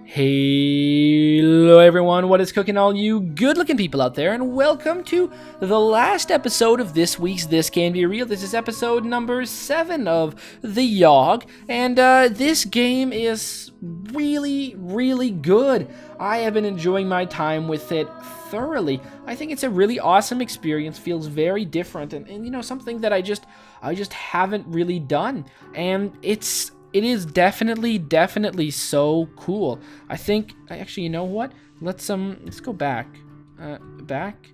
Hello everyone, what is cooking, all you good-looking people out there, and welcome to the last episode of this week's This Can Be Real. This is episode number 7 of the Yawhg, and this game is really good. I have been enjoying my time with it thoroughly. I think it's a really awesome experience, feels very different, and you know, something that I just haven't really done, and it is definitely so cool. I think, actually, you know what? Let's go back. Back?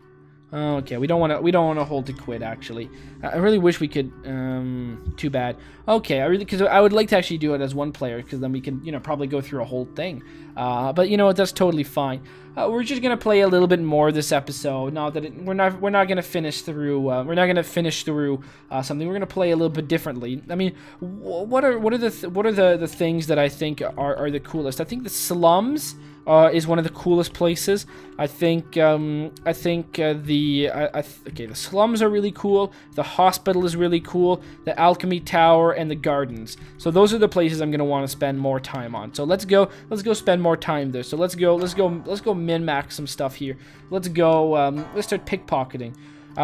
Okay, we don't want to hold to quit, actually. I really wish we could, too bad. Okay, because I would like to actually do it as one player, because then we can, you know, probably go through a whole thing. But you know what, that's totally fine. We're just gonna play a little bit more this episode. Not that we're not gonna finish through. Something. We're gonna play a little bit differently. I mean, what are the things that I think are the coolest? I think the slums is one of the coolest places. I think the slums are really cool. The hospital is really cool. The alchemy tower and the gardens. So those are the places I'm gonna want to spend more time on. So let's go spend more time there. So let's go min-max some stuff here. Let's start pickpocketing.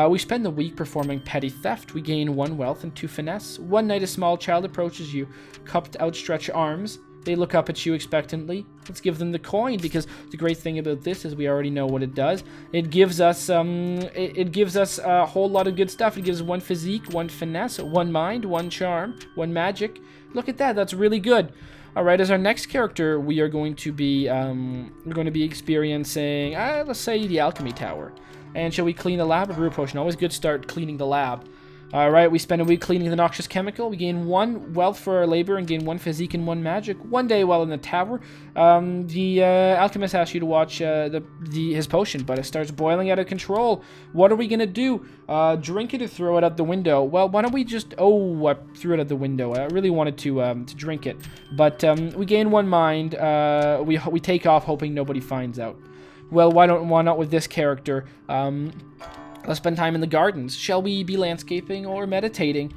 We spend the week performing petty theft. We gain 1 wealth and 2 finesse. One night a small child approaches you, cupped outstretched arms. They look up at you expectantly. Let's give them the coin, because the great thing about this is we already know what it does. It gives us a whole lot of good stuff. It gives 1 physique, 1 finesse, 1 mind, 1 charm, 1 magic. Look at that. That's really good. All right, as our next character, we are going to be experiencing, let's say, the alchemy tower. And shall we clean the lab? A brew potion. Always good start cleaning the lab. All right, we spend a week cleaning the noxious chemical. We gain 1 wealth for our labor and gain 1 physique and 1 magic. One day while in the tower, the alchemist asks you to watch his potion, but it starts boiling out of control. What are we gonna do? Drink it or throw it out the window? Well, why don't we just? Oh, I threw it out the window. I really wanted to drink it, but we gain 1 mind. We take off, hoping nobody finds out. Well, why not with this character? Let's spend time in the gardens. Shall we be landscaping or meditating?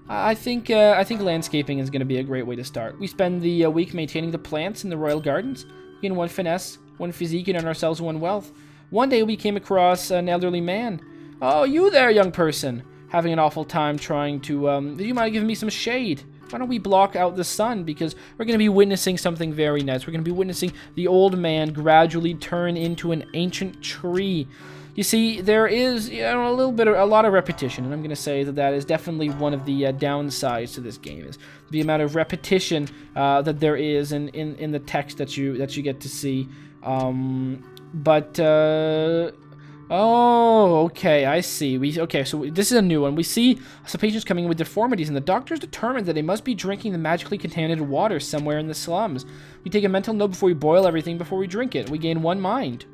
I think landscaping is going to be a great way to start. We spend the week maintaining the plants in the royal gardens. We gain 1 finesse, 1 physique, and earn ourselves 1 wealth. One day we came across an elderly man. Oh, you there, young person. Having an awful time trying to, do you mind giving me some shade? Why don't we block out the sun, because we're going to be witnessing something very nice. We're going to be witnessing the old man gradually turn into an ancient tree. You see, there is, you know, a lot of repetition, and I'm going to say that is definitely one of the downsides to this game, is the amount of repetition that there is in the text that you get to see. Oh, okay, I see. So this is a new one. We see some patients coming with deformities, and the doctors determined that they must be drinking the magically contaminated water somewhere in the slums. We take a mental note before we boil everything before we drink it. We gain 1 mind.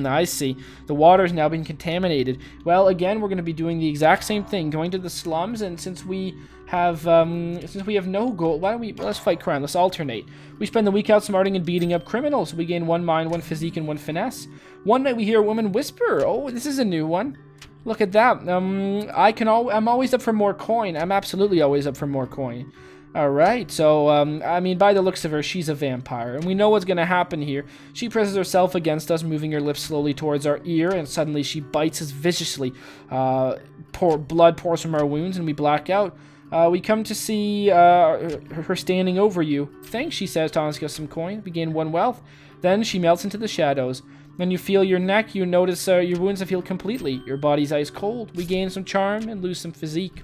I see. The water has now been contaminated. Well, again, we're going to be doing the exact same thing, going to the slums, and since we have no goal, let's fight crime. Let's alternate. We spend the week outsmarting and beating up criminals. We gain 1 mind, 1 physique, and 1 finesse. One night we hear a woman whisper. Oh, this is a new one. Look at that. I'm always up for more coin. I'm absolutely always up for more coin. All right, so, I mean, by the looks of her, she's a vampire, and we know what's going to happen here. She presses herself against us, moving her lips slowly towards our ear, and suddenly she bites us viciously. Blood pours from our wounds, and we black out. We come to see her standing over you. Thanks, she says, tossing us some coin. We gain 1 wealth. Then she melts into the shadows. When you feel your neck, you notice your wounds have healed completely. Your body's ice cold. We gain some charm and lose some physique.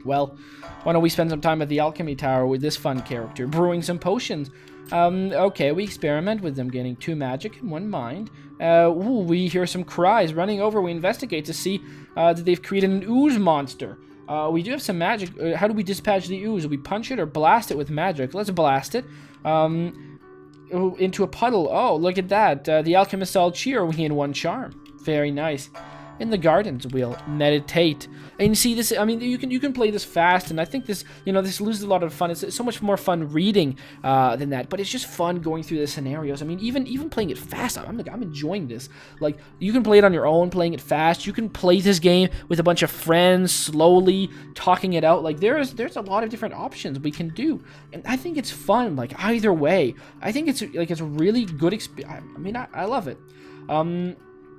Well, why don't we spend some time at the alchemy tower with this fun character, brewing some potions. Okay, we experiment with them, gaining 2 magic and 1 mind. We hear some cries. Running over, we investigate to see that they've created an ooze monster. We do have some magic. How do we dispatch the ooze? Do we punch it or blast it with magic? Let's blast it. Into a puddle. Oh, look at that. The alchemist all cheer. We gain 1 charm. Very nice. In the gardens, we'll meditate. And you see this, I mean, you can play this fast, and I think this, this loses a lot of fun. It's so much more fun reading than that, but it's just fun going through the scenarios. I mean, even playing it fast, I'm enjoying this. Like, you can play it on your own, playing it fast. You can play this game with a bunch of friends, slowly talking it out. Like, there's a lot of different options we can do, and I think it's fun. Like, either way, I think it's a really good experience. I mean, I love it.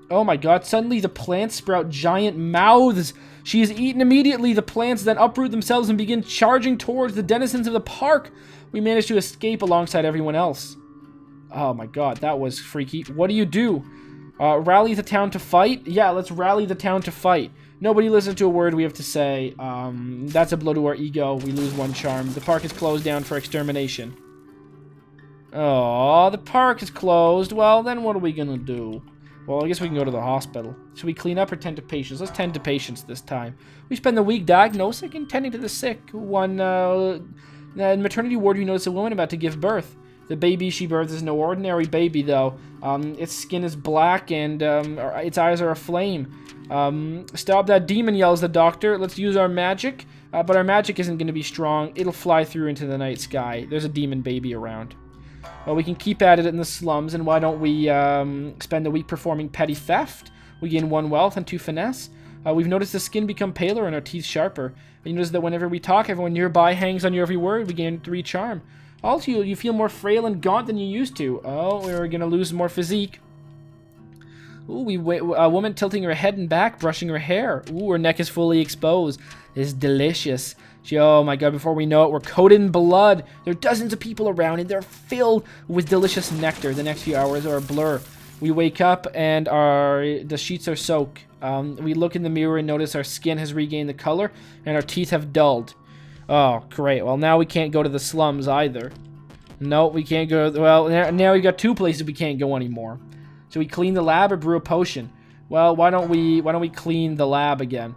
Oh my god, suddenly the plants sprout giant mouths. She is eaten immediately. The plants then uproot themselves and begin charging towards the denizens of the park. We managed to escape alongside everyone else. Oh my god, that was freaky. What do? Rally the town to fight? Yeah, let's rally the town to fight. Nobody listens to a word we have to say. That's a blow to our ego. We lose 1 charm. The park is closed down for extermination. Oh, the park is closed. Well, then what are we gonna do? Well, I guess we can go to the hospital. Should we clean up or tend to patients? Let's tend to patients this time. We spend the week diagnosing and tending to the sick. In maternity ward, we notice a woman about to give birth. The baby she births is no ordinary baby, though. Its skin is black and its eyes are aflame. Stop that demon, yells the doctor. Let's use our magic. But our magic isn't going to be strong. It'll fly through into the night sky. There's a demon baby around. Well, we can keep at it in the slums, and why don't we spend the week performing petty theft? We gain 1 wealth and 2 finesse. We've noticed the skin become paler and our teeth sharper. And you notice that whenever we talk, everyone nearby hangs on your every word. We gain 3 charm. Also, you feel more frail and gaunt than you used to. Oh, we're going to lose more physique. Ooh, a woman tilting her head and back, brushing her hair. Ooh, her neck is fully exposed. It's delicious. Oh my god, before we know it, we're coated in blood. There are dozens of people around, and they're filled with delicious nectar. The next few hours are a blur. We wake up, and the sheets are soaked. We look in the mirror and notice our skin has regained the color, and our teeth have dulled. Oh, great. Well, now we can't go to the slums either. No, we can't go. Well, now we've got 2 places we can't go anymore. So we clean the lab or brew a potion. Well, why don't we clean the lab again?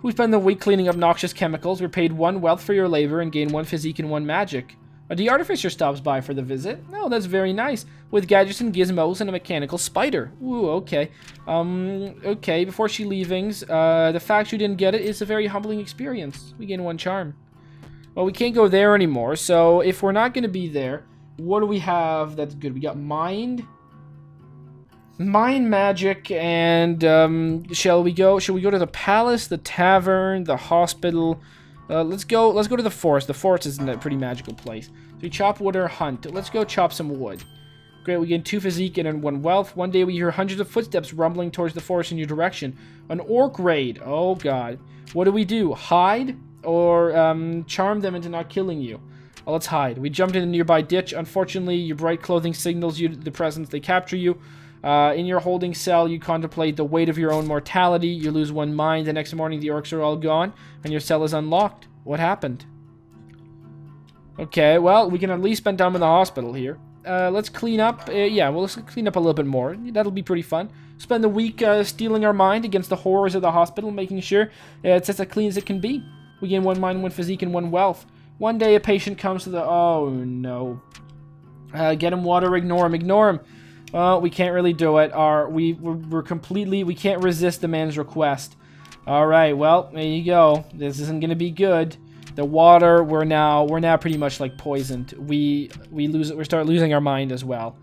We spend the week cleaning up noxious chemicals. We're paid 1 wealth for your labor and gain 1 physique and 1 magic. The artificer stops by for the visit. Oh, that's very nice. With gadgets and gizmos and a mechanical spider. Ooh, okay. Okay, before she leavings, the fact you didn't get it is a very humbling experience. We gain 1 charm. Well, we can't go there anymore, so if we're not going to be there, what do we have that's good? We got mind, magic, and shall we go to the palace, the tavern, the hospital? Let's go to the forest. The forest is a pretty magical place. So we chop wood or hunt. Let's go chop some wood. Great, we gain 2 physique and 1 wealth. One day we hear hundreds of footsteps rumbling towards the forest in your direction. An orc raid. Oh god. What do? Hide or charm them into not killing you? Well, let's hide. We jumped in a nearby ditch. Unfortunately, your bright clothing signals you the presence. They capture you. In your holding cell, you contemplate the weight of your own mortality. You lose 1 mind. The next morning, the orcs are all gone, and your cell is unlocked. What happened? Okay, well, we can at least spend time in the hospital here. Let's clean up. Let's clean up a little bit more. That'll be pretty fun. Spend the week steeling our mind against the horrors of the hospital, making sure it's as clean as it can be. We gain 1 mind, 1 physique, and 1 wealth. One day, a patient comes to the... Oh, no. Get him water, ignore him. Well, we can't really do it. We can't resist the man's request. Alright, well, there you go. This isn't gonna be good. The water, we're now pretty much like poisoned. We start losing our mind as well.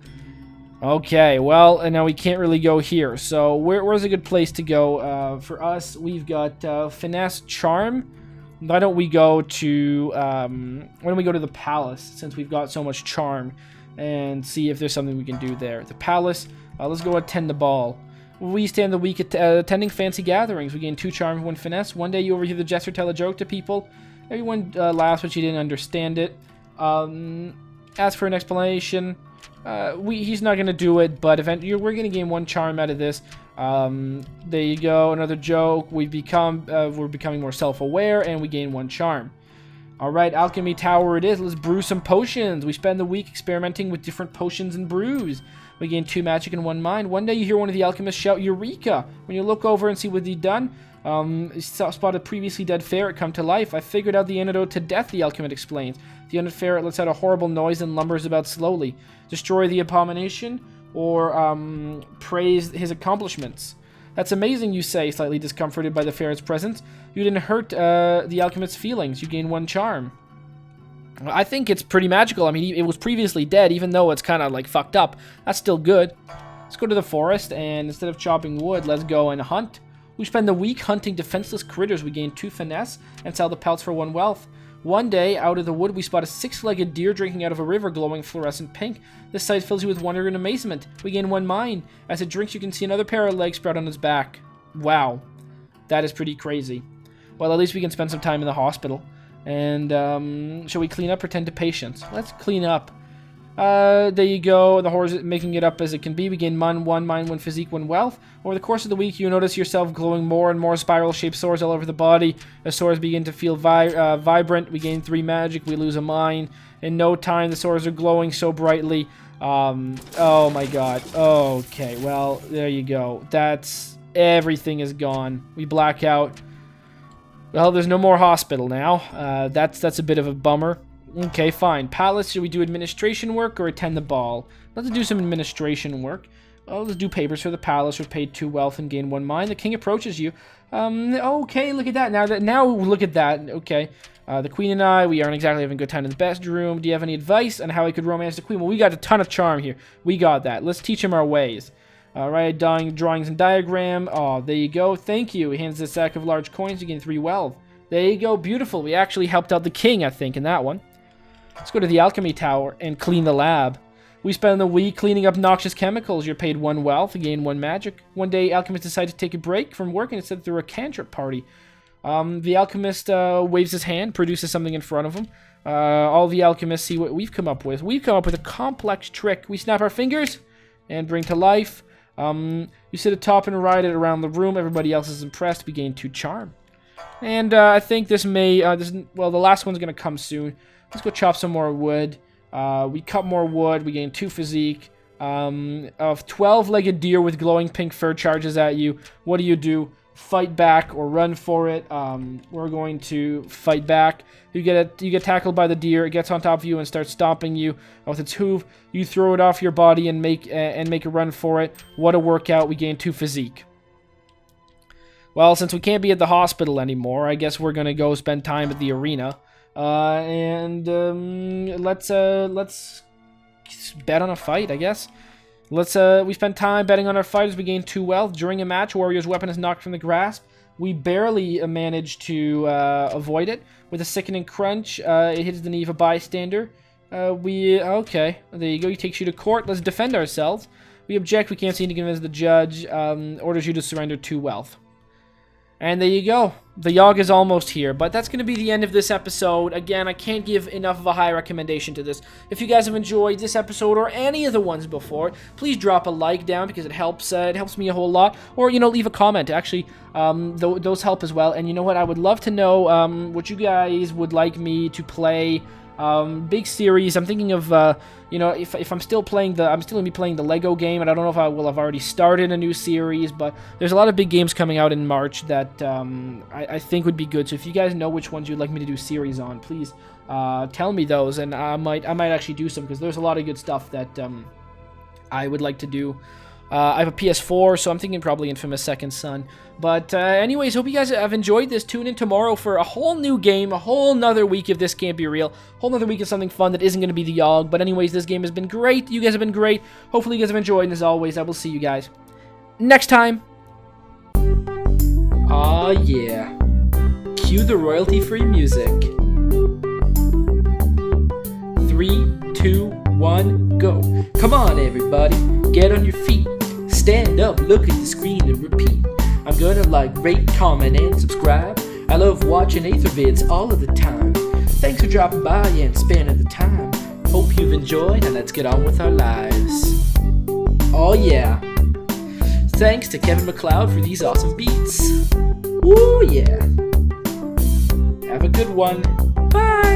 Okay, well, and now we can't really go here. So where's a good place to go? For us, we've got finesse, charm. Why don't we go to the palace, since we've got so much charm, and see if there's something we can do there. The palace, let's go attend the ball. We stand the week attending fancy gatherings. We gain 2 charm, 1 finesse. One day you overhear the jester tell a joke to people. Everyone laughs, but you didn't understand it. Ask for an explanation. He's not going to do it, but we're going to gain 1 charm out of this. There you go, another joke. We're becoming more self-aware, and we gain 1 charm. Alright, Alchemy Tower it is. Let's brew some potions. We spend the week experimenting with different potions and brews. We gain 2 magic and 1 mind. One day you hear one of the alchemists shout, Eureka! When you look over and see what he'd done, spot a previously dead ferret come to life. I figured out the antidote to death, the alchemist explains. The undead ferret lets out a horrible noise and lumbers about slowly. Destroy the abomination or praise his accomplishments. That's amazing, you say, slightly discomforted by the ferret's presence. You didn't hurt the alchemist's feelings. You gain 1 charm. I think it's pretty magical. I mean, it was previously dead, even though it's kind of like fucked up. That's still good. Let's go to the forest, and instead of chopping wood, let's go and hunt. We spend the week hunting defenseless critters. We gain 2 finesse and sell the pelts for 1 wealth. One day, out of the wood, we spot a 6-legged deer drinking out of a river glowing fluorescent pink. This sight fills you with wonder and amazement. We gain 1 mind. As it drinks, you can see another pair of legs spread on its back. Wow. That is pretty crazy. Well, at least we can spend some time in the hospital. And, shall we clean up or tend to patients? Let's clean up. There you go. The horse is making it up as it can be. We gain 1 mind, 1 physique, 1 wealth. Over the course of the week, you notice yourself glowing more and more spiral-shaped sores all over the body. As sores begin to feel vibrant, we gain 3 magic. We lose a mind. In no time, the sores are glowing so brightly. Oh my god. Okay, well, there you go. That's... everything is gone. We black out. Well, there's no more hospital now. That's a bit of a bummer. Okay, fine. Palace, should we do administration work or attend the ball? Let's do some administration work. Well, let's do papers for the palace. We're paid 2 wealth and gain 1 mind. The king approaches you. Okay, look at that. Now look at that. Okay. The queen and I, we aren't exactly having a good time in the bedroom. Do you have any advice on how I could romance the queen? Well, we got a ton of charm here. We got that. Let's teach him our ways. Alright, drawings and diagram. Oh, there you go. Thank you. He hands a sack of large coins. You gain 3 wealth. There you go. Beautiful. We actually helped out the king, I think, in that one. Let's go to the alchemy tower and clean the lab. We spend the week cleaning up noxious chemicals. You're paid 1 wealth, gain 1 magic. One day, alchemists decide to take a break from work and instead through a cantrip party. The alchemist waves his hand, produces something in front of him. All the alchemists see what we've come up with. We've come up with a complex trick. We snap our fingers and bring to life. You sit atop and ride it around the room. Everybody else is impressed. We gain 2 charm. And I think this may... well, the last one's going to come soon. Let's go chop some more wood. We cut more wood. We gain 2 physique. A 12-legged deer with glowing pink fur charges at you. What do? Fight back or run for it. We're going to fight back. You get tackled by the deer. It gets on top of you and starts stomping you with its hoof. You throw it off your body and make a run for it. What a workout. We gain 2 physique. Well, since we can't be at the hospital anymore, I guess we're gonna go spend time at the arena. Let's bet on a fight, I guess. We spend time betting on our fighters. We gain 2 wealth. During a match, Warrior's weapon is knocked from the grasp. We barely manage to avoid it. With a sickening crunch, it hits the knee of a bystander. Okay, there you go. He takes you to court. Let's defend ourselves. We object. We can't seem to convince the judge. Orders you to surrender 2 wealth. And there you go. The Yawhg is almost here, but that's going to be the end of this episode. Again, I can't give enough of a high recommendation to this. If you guys have enjoyed this episode or any of the ones before, please drop a like down because it helps me a whole lot. Or, leave a comment. Actually, those help as well. And you know what? I would love to know what you guys would like me to play. Big series. I'm thinking of, if I'm still going to be playing the Lego game, and I don't know if I will have already started a new series, but there's a lot of big games coming out in March that I think would be good. So if you guys know which ones you'd like me to do series on, please tell me those, and I might actually do some, because there's a lot of good stuff that I would like to do. I have a PS4, so I'm thinking probably Infamous Second Son. But anyways, hope you guys have enjoyed this. Tune in tomorrow for a whole new game, a whole nother week if this can't be real. A whole nother week of something fun that isn't going to be the Yawhg. But anyways, this game has been great. You guys have been great. Hopefully you guys have enjoyed. And as always, I will see you guys next time. Aw, yeah. Cue the royalty-free music. 3, 2, 1, go. Come on, everybody. Get on your feet. Stand up, look at the screen, and repeat. I'm gonna like, rate, comment, and subscribe. I love watching Athervids all of the time. Thanks for dropping by and spending the time. Hope you've enjoyed, and let's get on with our lives. Oh yeah. Thanks to Kevin MacLeod for these awesome beats. Woo yeah. Have a good one. Bye.